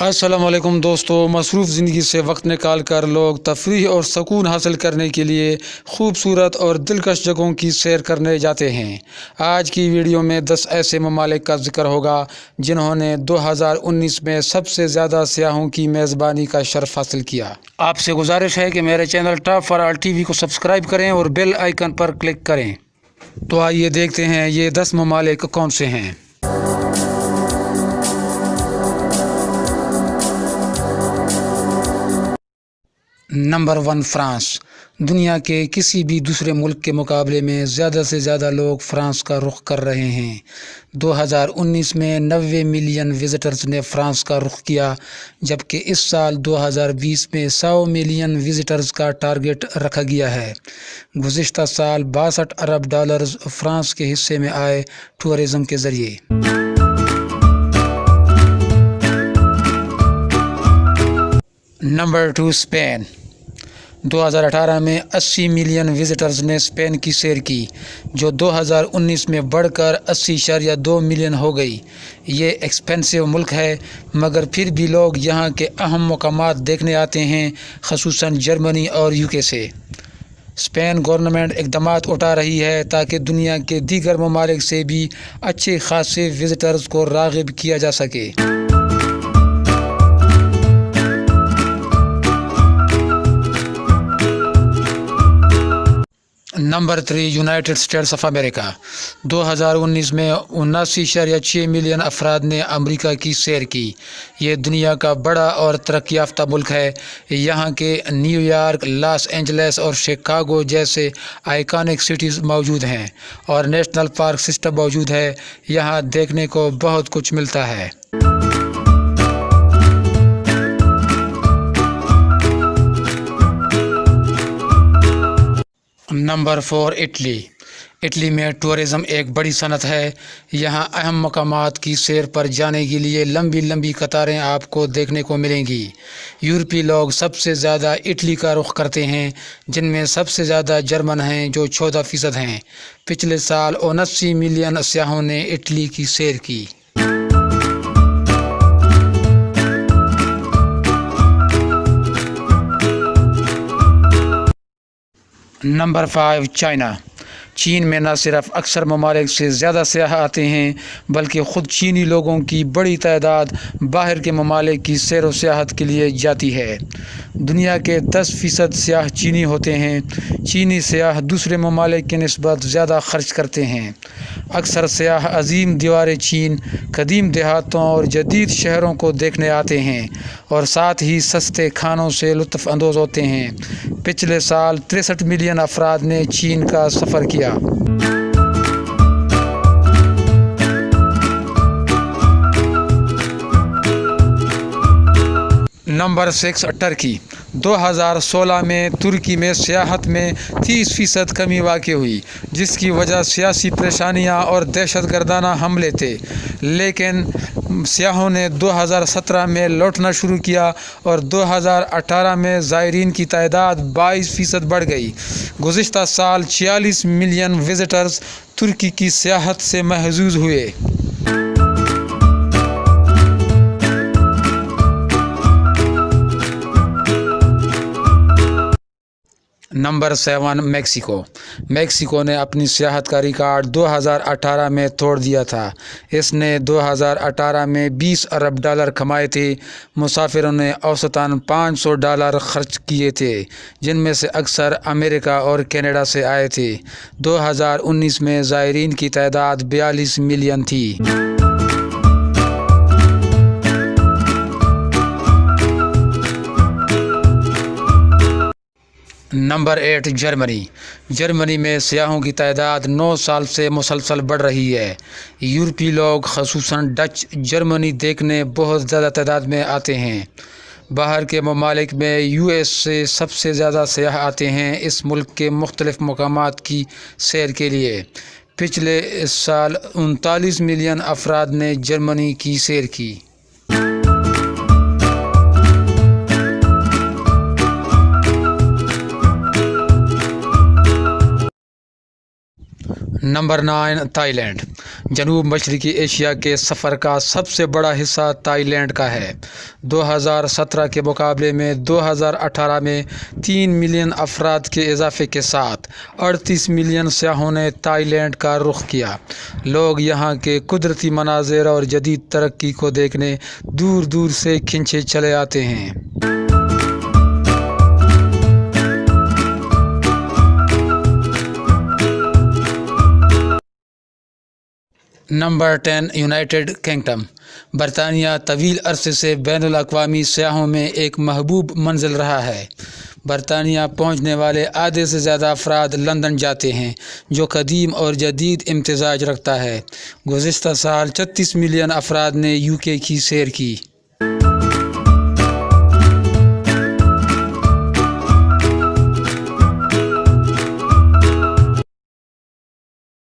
अस्सलाम वालेकुम दोस्तों। मसरूफ़ ज़िंदगी से वक्त निकाल कर लोग तफरीह और सुकून हासिल करने के लिए खूबसूरत और दिलकश जगहों की सैर करने जाते हैं। आज की वीडियो में 10 ऐसे ममालिक का जिक्र होगा जिन्होंने 2019 में सबसे ज़्यादा सियाहों की मेज़बानी का शर्फ हासिल किया। आपसे गुजारिश है कि मेरे channel top for all TV को सब्सक्राइब करें और बेल आइकन पर क्लिक करें। तो आइए देखते हैं ये 10 ममालिक कौन से हैं। Number 1, France. दुनिया के किसी भी दूसरे मुल्क के मुकाबले में ज़्यादा से ज़्यादा लोग फ़्रांस का रुख कर रहे हैं। 2019 में 90 मिलियन विज़िटर्स ने फ़्रांस का रुख किया, जबकि इस साल 2020 में 100 मिलियन विज़िटर्स का टारगेट रखा गया है। गुज़िश्ता साल $62 अरब फ़्रांस के हिस्से में आए टूरिज़म के ज़रिए। Number 2, Spain. 2018 में 80 मिलियन विज़िटर्स ने स्पेन की सैर की, जो 2019 में बढ़कर 80.2 मिलियन हो गई। ये एक्सपेंसिव मुल्क है, मगर फिर भी लोग यहाँ के अहम मकामात देखने आते हैं, ख़ुसूसन जर्मनी और यूके से। स्पेन गवर्नमेंट इक़दामात उठा रही है ताकि दुनिया के दीगर ममालिक से भी अच्छे खासे विज़िटर्स को राग़िब किया जा सके। Number 3, United states of America. 2019 में 79.6 मिलियन अफराद ने अमेरिका की सैर की। ये दुनिया का बड़ा और तरक्की याफ्ता मुल्क है। यहाँ के न्यूयॉर्क, लॉस एंजल्स और शिकागो जैसे आइकॉनिक सिटीज़ मौजूद हैं और नेशनल पार्क सिस्टम मौजूद है। यहाँ देखने को बहुत कुछ मिलता है। Number 4, Italy. इटली में टूरिज़म एक बड़ी सनत है। यहाँ अहम मकामात की सैर पर जाने के लिए लंबी लंबी कतारें आपको देखने को मिलेंगी। यूरोपीय लोग सबसे ज़्यादा इटली का रुख करते हैं, जिनमें सबसे ज़्यादा जर्मन हैं जो 14% हैं। पिछले साल 79 मिलियन सियाहों ने इटली की सैर की। Number 5, China. चीन में न सिर्फ अक्सर ममालिक से ज़्यादा सियाह आते हैं, बल्कि ख़ुद चीनी लोगों की बड़ी तादाद बाहर के ममालिक की सैर व सियाहत के लिए जाती है। दुनिया के 10% सियाह चीनी होते हैं। चीनी सियाह दूसरे ममालिक की निस्बत ज़्यादा खर्च करते हैं। अक्सर सियाह अजीम दीवार चीन, कदीम देहातों और जदीद शहरों को देखने आते हैं और साथ ही सस्ते खानों से लुत्फ़ अंदोज़ होते हैं। पिछले साल 63 मिलियन अफराद ने चीन का सफ़र किया। Number 6, Turkey. 2016 में तुर्की में सियाहत में 30% कमी वाक़ई हुई, जिसकी वजह सियासी परेशानियां और दहशतगर्दाना हमले थे। लेकिन सियाहों ने 2017 में लौटना शुरू किया और 2018 में ज़ायरीन की तादाद 22% बढ़ गई। गुज़िश्ता साल 46 मिलियन विज़िटर्स तुर्की की सियाहत से महजूज़ हुए। Number 7, Mexico. मेक्सिको ने अपनी सियाहत का रिकॉर्ड 2018 में तोड़ दिया था। इसने 2018 में $20 अरब कमाए थे। मुसाफिरों ने औसतन $500 खर्च किए थे, जिनमें से अक्सर अमेरिका और कनाडा से आए थे। 2019 में ज़ायरीन की तादाद 42 मिलियन थी। Number 8, Germany. जर्मनी में सियाहों की तादाद 9 साल से मुसलसल बढ़ रही है। यूरोपीय लोग ख़ुसूसन डच जर्मनी देखने बहुत ज़्यादा तादाद में आते हैं। बाहर के ममालिक में यूएस से सबसे ज़्यादा सियाह आते हैं इस मुल्क के मुख्तलिफ़ मकामात की सैर के लिए। पिछले साल 39 मिलियन अफराद ने जर्मनी की सैर की। Number 9, Thailand. جنوب مشرقی ایشیا کے سفر کا سب سے بڑا حصہ تائی لینڈ کا ہے۔ 2017 کے مقابلے میں 2018 میں 3 ملین افراد کے اضافے کے ساتھ 38 ملین سیاحوں نے تائی لینڈ کا رخ کیا۔ لوگ یہاں کے قدرتی مناظر اور جدید ترقی کو دیکھنے دور دور سے کھنچے چلے آتے ہیں۔ Number 10 United kingdom. برطانیہ طویل عرصے سے بین الاقوامی سیاحوں میں ایک محبوب منزل رہا ہے۔ برطانیہ پہنچنے والے آدھے سے زیادہ افراد لندن جاتے ہیں، جو قدیم اور جدید امتزاج رکھتا ہے۔ گزشتہ سال 36 ملین افراد نے UK کی سیر کی۔